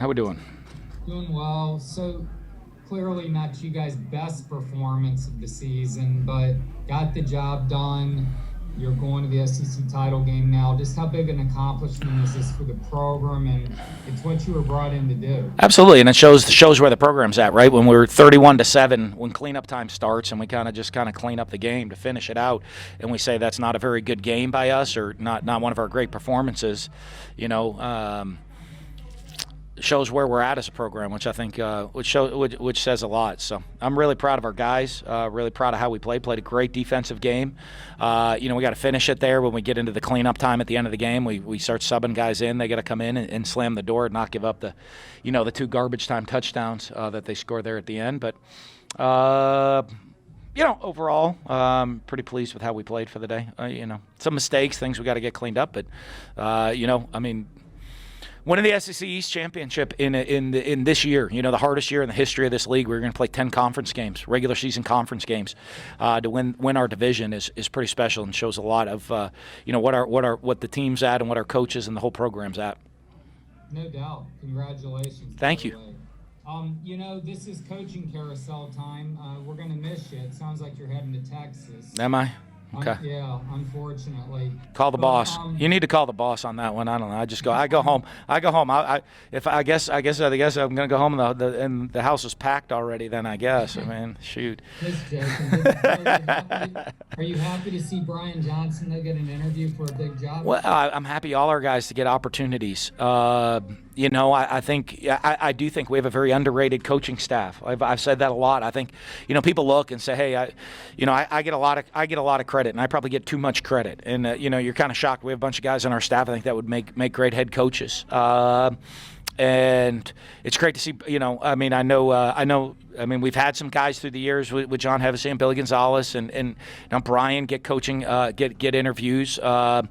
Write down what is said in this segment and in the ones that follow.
How we doing? Doing well. So clearly not you guys' best performance of the season, but got the job done. You're going to the SEC title game now. Just how big an accomplishment is this for the program? And it's what you were brought in to do. Absolutely, and it shows where the program's at, right? When we're 31-7, when cleanup time starts, and we kind of clean up the game to finish it out, and we say that's not a very good game by us, or not one of our great performances, shows where we're at as a program, which I think which says a lot. So I'm really proud of our guys. Really proud of how we played. Played a great defensive game. We got to finish it there when we get into the cleanup time at the end of the game. We start subbing guys in. They got to come in and slam the door and not give up the 2 garbage time touchdowns that they scored there at the end. But overall, pretty pleased with how we played for the day. Some mistakes, things we got to get cleaned up, but winning the SEC East Championship in this year, the hardest year in the history of this league, we're going to play 10 conference games, regular season conference games, to win our division is pretty special and shows a lot of what the team's at and what our coaches and the whole program's at. No doubt. Congratulations. Thank you. This is coaching carousel time. We're going to miss you. It sounds like you're heading to Texas. Am I? Okay. Yeah, unfortunately. Call the boss. You need to call the boss on that one. I don't know. I go home. I guess I'm gonna go home and the house is packed already. Then I guess. Shoot. Just joking. Are you happy to see Brian Johnson get an interview for a big job? Well, I'm happy all our guys to get opportunities. I do think we have a very underrated coaching staff. I've said that a lot. I think, people look and say, hey, I get a lot of credit, and I probably get too much credit. And you're kind of shocked. We have a bunch of guys on our staff. I think that would make great head coaches. And it's great to see. We've had some guys through the years with John Hevesy and Billy Gonzalez, and now Brian get coaching, get interviews. I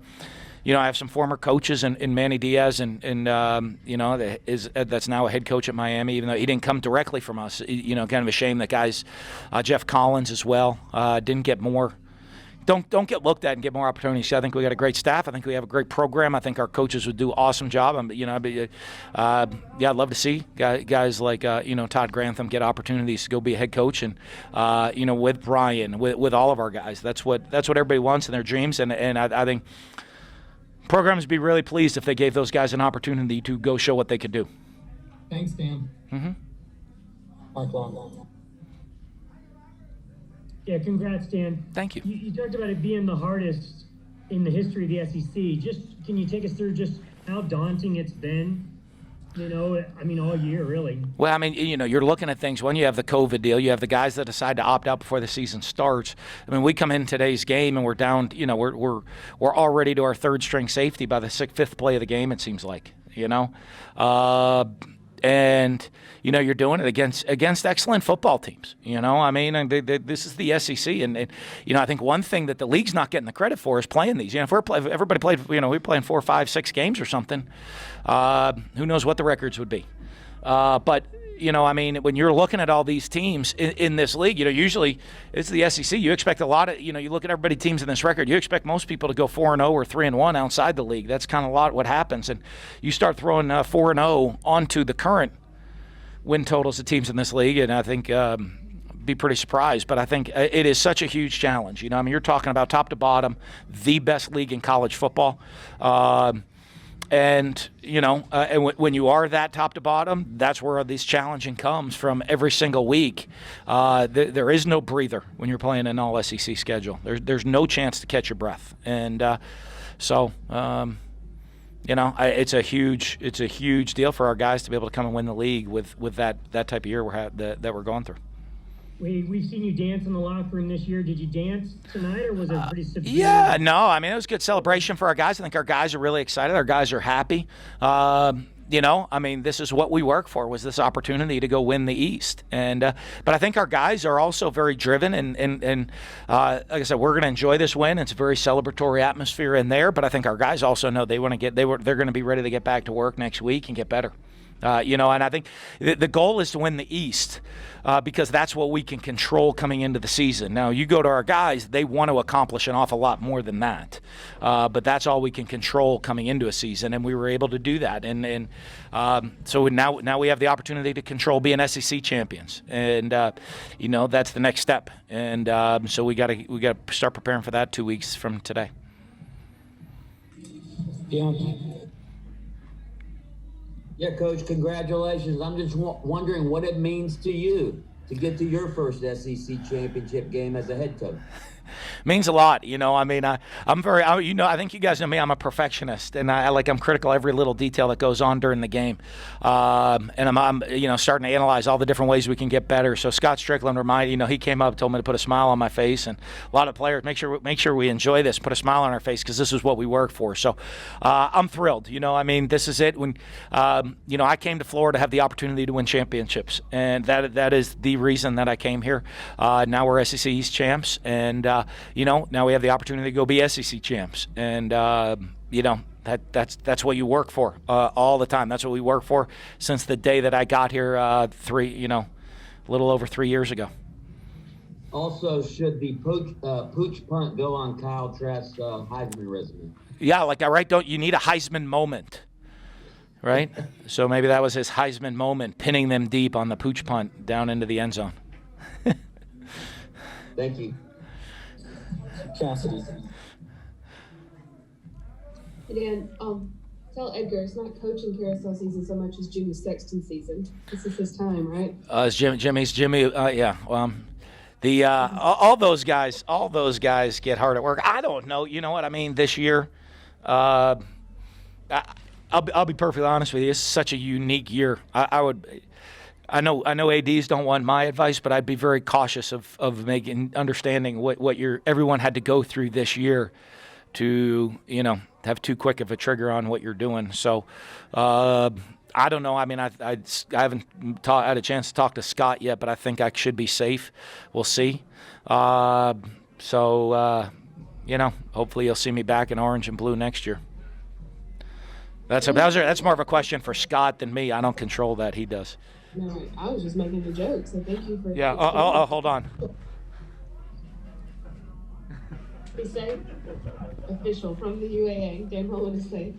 have some former coaches in Manny Diaz, and that's now a head coach at Miami, even though he didn't come directly from us. Kind of a shame that guys, Jeff Collins as well, didn't get more. Don't get looked at and get more opportunities. I think we got a great staff. I think we have a great program. I think our coaches would do an awesome job. I'd love to see guys like Todd Grantham get opportunities to go be a head coach, and with Brian, with all of our guys. That's what everybody wants in their dreams, and I think programs would be really pleased if they gave those guys an opportunity to go show what they could do. Thanks, Dan. Mm-hmm. Mark Long. Yeah, congrats, Dan. Thank you. You talked about it being the hardest in the history of the SEC. Can you take us through just how daunting it's been? All year, really. Well, you're looking at things. When you have the COVID deal, you have the guys that decide to opt out before the season starts. We come in today's game and we're down. We're already to our third string safety by the fifth play of the game. It seems like, and you're doing it against excellent football teams. This is the SEC, and I think one thing that the league's not getting the credit for is playing these. If everybody played, we're playing 4, 5, 6 games or something. Who knows what the records would be? But when you're looking at all these teams in this league, usually it's the SEC. You expect a lot of, you look at everybody teams in this record, you expect most people to go 4-0 or 3-1 outside the league. That's kind of a lot what happens. And you start throwing 4-0 onto the current win totals of teams in this league, and I think be pretty surprised. But I think it is such a huge challenge. You're talking about top to bottom, the best league in college football. And when you are that top to bottom, that's where this challenging comes from every single week. There is no breather when you're playing an all SEC schedule. There's no chance to catch your breath. And it's a huge deal for our guys to be able to come and win the league with that type of year that we're going through. We've seen you dance in the locker room this year. Did you dance tonight, or was it pretty subdued? Yeah, no. It was a good celebration for our guys. I think our guys are really excited. Our guys are happy. This is what we work for, was this opportunity to go win the East. And but I think our guys are also very driven, and like I said, we're going to enjoy this win. It's a very celebratory atmosphere in there. But I think our guys also know they're going to be ready to get back to work next week and get better. And I think the goal is to win the East because that's what we can control coming into the season. Now, you go to our guys, they want to accomplish an awful lot more than that. But that's all we can control coming into a season, and we were able to do that. And so now we have the opportunity to control being SEC champions. And, that's the next step. And so we got to start preparing for that 2 weeks from today. Yeah, Coach, congratulations. I'm just wondering what it means to you to get to your first SEC championship game as a head coach. Means a lot, I think you guys know me. I'm a perfectionist, and I'm critical of every little detail that goes on during the game, and I'm starting to analyze all the different ways we can get better. So Scott Strickland he came up, told me to put a smile on my face, and a lot of players make sure we enjoy this, put a smile on our face because this is what we work for. So I'm thrilled. This is it. When I came to Florida to have the opportunity to win championships, and that is the reason that I came here. Now we're SEC East champs, and now we have the opportunity to go be SEC champs, and that's what you work for all the time. That's what we work for since the day that I got here a little over 3 years ago. Also, should the pooch punt go on Kyle Trask's Heisman resume? Yeah, don't you need a Heisman moment, right? So maybe that was his Heisman moment, pinning them deep on the pooch punt down into the end zone. Thank you. Cassidy. Dan, tell Edgar it's not coaching carousel season so much as Jimmy Sexton season. This is his time, right? It's Jimmy. Yeah. All those guys get hard at work. I don't know. You know what I mean? This year, I'll be perfectly honest with you. It's such a unique year. I know ADs don't want my advice, but I'd be very cautious of understanding what everyone had to go through this year to have too quick of a trigger on what you're doing. So I don't know. I haven't had a chance to talk to Scott yet, but I think I should be safe. We'll see. Hopefully you'll see me back in orange and blue next year. That's more of a question for Scott than me. I don't control that. He does. No, I was just making a joke, so thank you for... Yeah, hold on. Be safe. Official from the UAA, Dan Mullen is safe.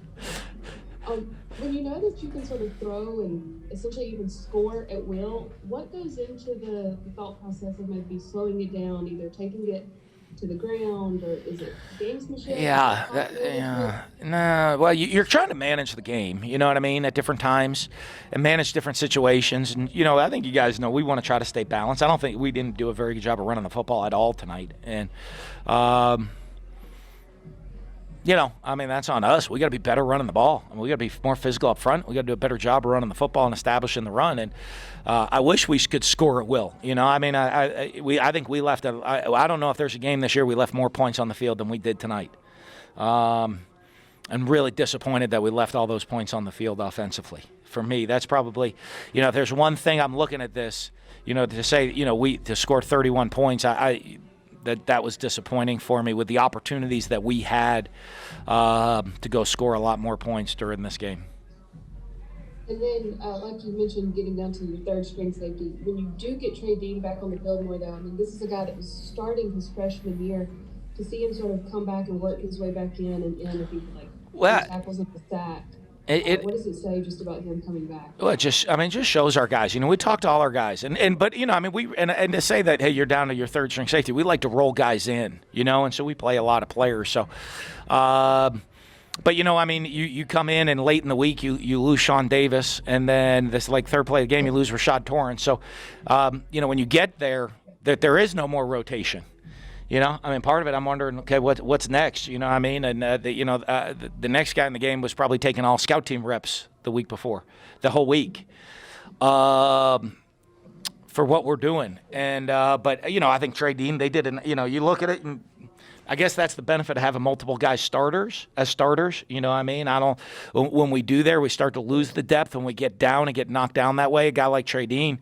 When you know that you can sort of throw and essentially even score at will, what goes into the thought process of maybe slowing it down, either taking it to the ground, or is it gamesmanship? No. Well, you're trying to manage the game, you know what I mean, at different times and manage different situations. And, I think you guys know we want to try to stay balanced. I don't think we didn't do a very good job of running the football at all tonight. And, that's on us. We got to be better running the ball. We got to be more physical up front. We got to do a better job of running the football and establishing the run. And I wish we could score at will. I think we left. I don't know if there's a game this year we left more points on the field than we did tonight. I'm really disappointed that we left all those points on the field offensively. For me, that's probably, if there's one thing I'm looking at this, to say, to score 31 points, that was disappointing for me with the opportunities that we had to go score a lot more points during this game. And then, like you mentioned, getting down to your third string safety, when you do get Trey Dean back on the field more, though, this is a guy that was starting his freshman year. To see him sort of come back and work his way back in and if he tackles at the sack. What does it say just about him coming back? Well, it just shows our guys. We talk to all our guys, and to say that, hey, you're down to your third string safety, we like to roll guys in, and so we play a lot of players. So, but you come in and late in the week you lose Sean Davis, and then this third play of the game you lose Rashad Torrance. So, when you get there, that there is no more rotation. Part of it, I'm wondering, okay, what's next? And the next guy in the game was probably taking all scout team reps the week before, the whole week, for what we're doing. And but I think Trey Dean, they did, you look at it and I guess that's the benefit of having multiple guys as starters. You know what I mean? When we do there, we start to lose the depth when we get down and get knocked down that way. A guy like Trey Dean,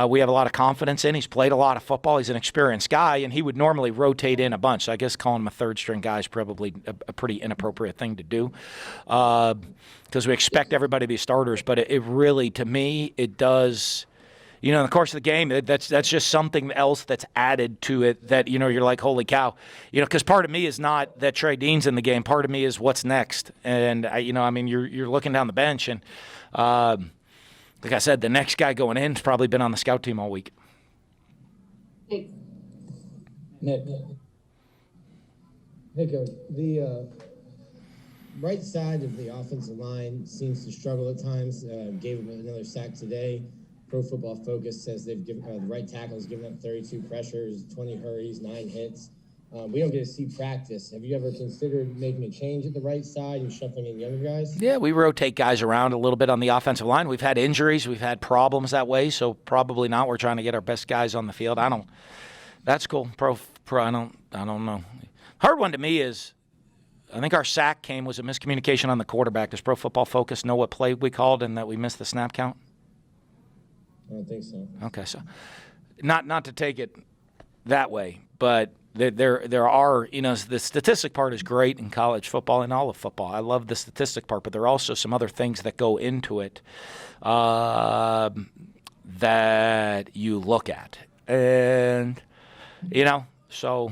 we have a lot of confidence in. He's played a lot of football. He's an experienced guy, and he would normally rotate in a bunch. So I guess calling him a third-string guy is probably a pretty inappropriate thing to do because we expect everybody to be starters. But it really, to me, it does – in the course of the game, that's just something else that's added to it that, you're like, holy cow. Because part of me is not that Trey Dean's in the game. Part of me is what's next. And, you're looking down the bench. And like I said, the next guy going in has probably been on the scout team all week. Thanks. Nick. Hey, Coach. The right side of the offensive line seems to struggle at times. Gave him another sack today. Pro Football Focus says they've given the right tackle has given up 32 pressures, 20 hurries, 9 hits. We don't get to see practice. Have you ever considered making a change at the right side and shuffling in younger guys? Yeah, we rotate guys around a little bit on the offensive line. We've had injuries. We've had problems that way, so probably not. We're trying to get our best guys on the field. That's cool. Pro, I don't know. Hard one to me is I think our sack was a miscommunication on the quarterback. Does Pro Football Focus know what play we called and that we missed the snap count? I don't think so. Okay, so not to take it that way, but there are, the statistic part is great in college football and all of football. I love the statistic part, but there are also some other things that go into it that you look at. And, so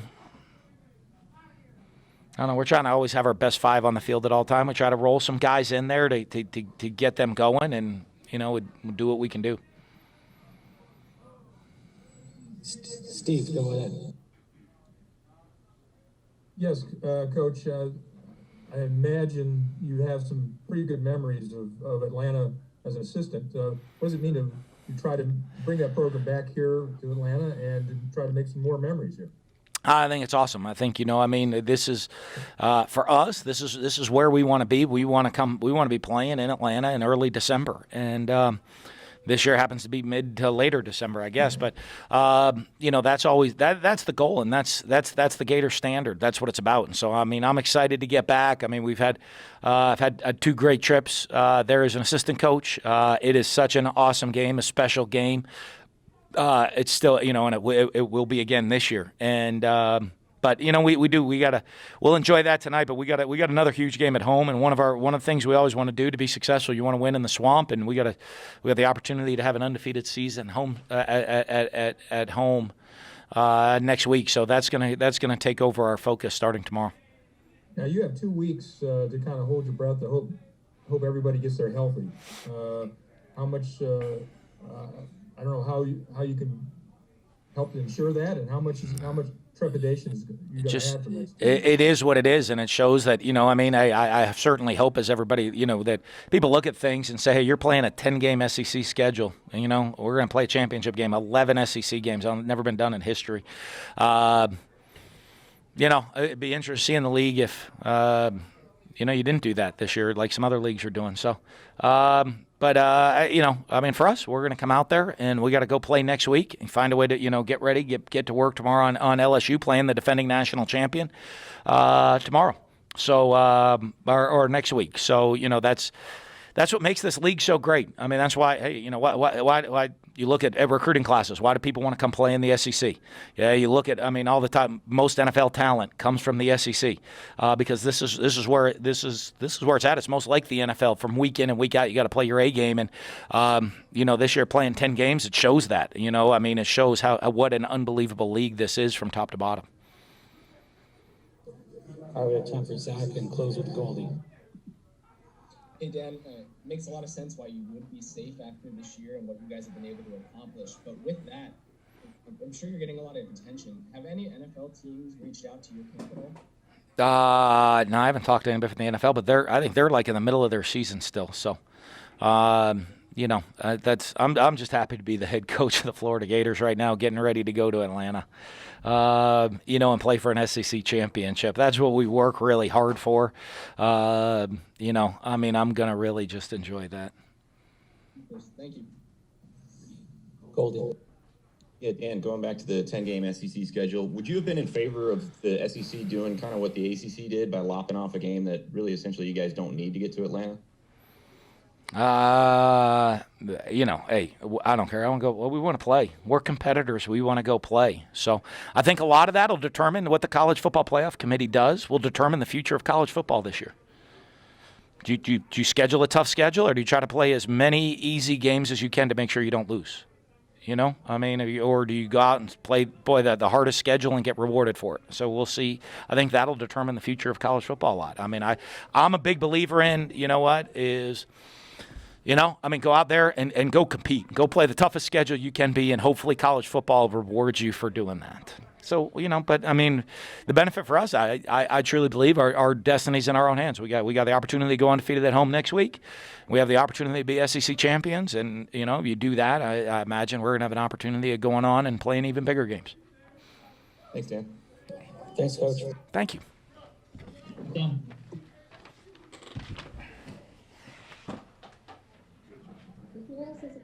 I don't know. We're trying to always have our best 5 on the field at all time. We try to roll some guys in there to get them going and, we'll do what we can do. Steve, go ahead. Yes, Coach. I imagine you have some pretty good memories of Atlanta as an assistant. What does it mean to try to bring that program back here to Atlanta and to try to make some more memories here? I think it's awesome. I think this is for us. This is where we want to be. We want to come. We want to be playing in Atlanta in early December, and this year happens to be mid to later December, I guess. But that's always that's the goal, and that's the Gator standard. That's what it's about. And so I'm excited to get back. We've had I've had 2 great trips there as an assistant coach. It is such an awesome game, a special game. It's still and it will be again this year. And but we'll enjoy that tonight. But we got another huge game at home, and one of the things we always want to do to be successful, you want to win in the Swamp, and we got the opportunity to have an undefeated season home at home next week. So that's gonna take over our focus starting tomorrow. Now you have 2 weeks to kind of hold your breath. I hope everybody gets there healthy. How much? I don't know how you can help to ensure that, and how much trepidation is you got to have for next week. It is what it is, and it shows that I certainly hope as everybody that people look at things and say, hey, you're playing a 10-game SEC schedule, and we're going to play a championship game, 11 SEC games, never been done in history. It'd be interesting seeing the league if you didn't do that this year like some other leagues are doing. So. But for us, we're going to come out there, and we got to go play next week and find a way to, get ready, get to work tomorrow on LSU playing the defending national champion tomorrow. So, or next week. So, that's what makes this league so great. That's why, hey, why you look at recruiting classes. Why do people want to come play in the SEC? Yeah, you look at, all the time, most NFL talent comes from the SEC because this is where it's at. It's most like the NFL from week in and week out. You got to play your A game, and this year playing 10 games, it shows that. It shows what an unbelievable league this is from top to bottom. All right, we have time for Zach and close with Goldie. Hey, Dan, makes a lot of sense why you would be safe after this year and what you guys have been able to accomplish. But with that, I'm sure you're getting a lot of attention. Have any NFL teams reached out to your camp at all? No, I haven't talked to anybody from the NFL, but I think they're like in the middle of their season still. So, I'm just happy to be the head coach of the Florida Gators right now, getting ready to go to Atlanta, and play for an SEC championship. That's what we work really hard for. I'm going to really just enjoy that. Thank you. Goldie. Yeah, Dan, going back to the 10-game SEC schedule, would you have been in favor of the SEC doing kind of what the ACC did by lopping off a game that really essentially you guys don't need to get to Atlanta? Hey, I don't care. I want to go. Well, we want to play. We're competitors. We want to go play. So I think a lot of that will determine what the College Football Playoff Committee does. Will determine the future of college football this year. Do you schedule a tough schedule, or do you try to play as many easy games as you can to make sure you don't lose? Or do you go out and play the hardest schedule and get rewarded for it? So we'll see. I think that'll determine the future of college football a lot. I'm a big believer in, go out there and go compete. Go play the toughest schedule you can be, and hopefully college football rewards you for doing that. So, the benefit for us, I truly believe our destiny's in our own hands. We got the opportunity to go undefeated at home next week. We have the opportunity to be SEC champions, and, if you do that, I imagine we're going to have an opportunity of going on and playing even bigger games. Thanks, Dan. Thanks, Coach. Thank you. Yeah. Who else has a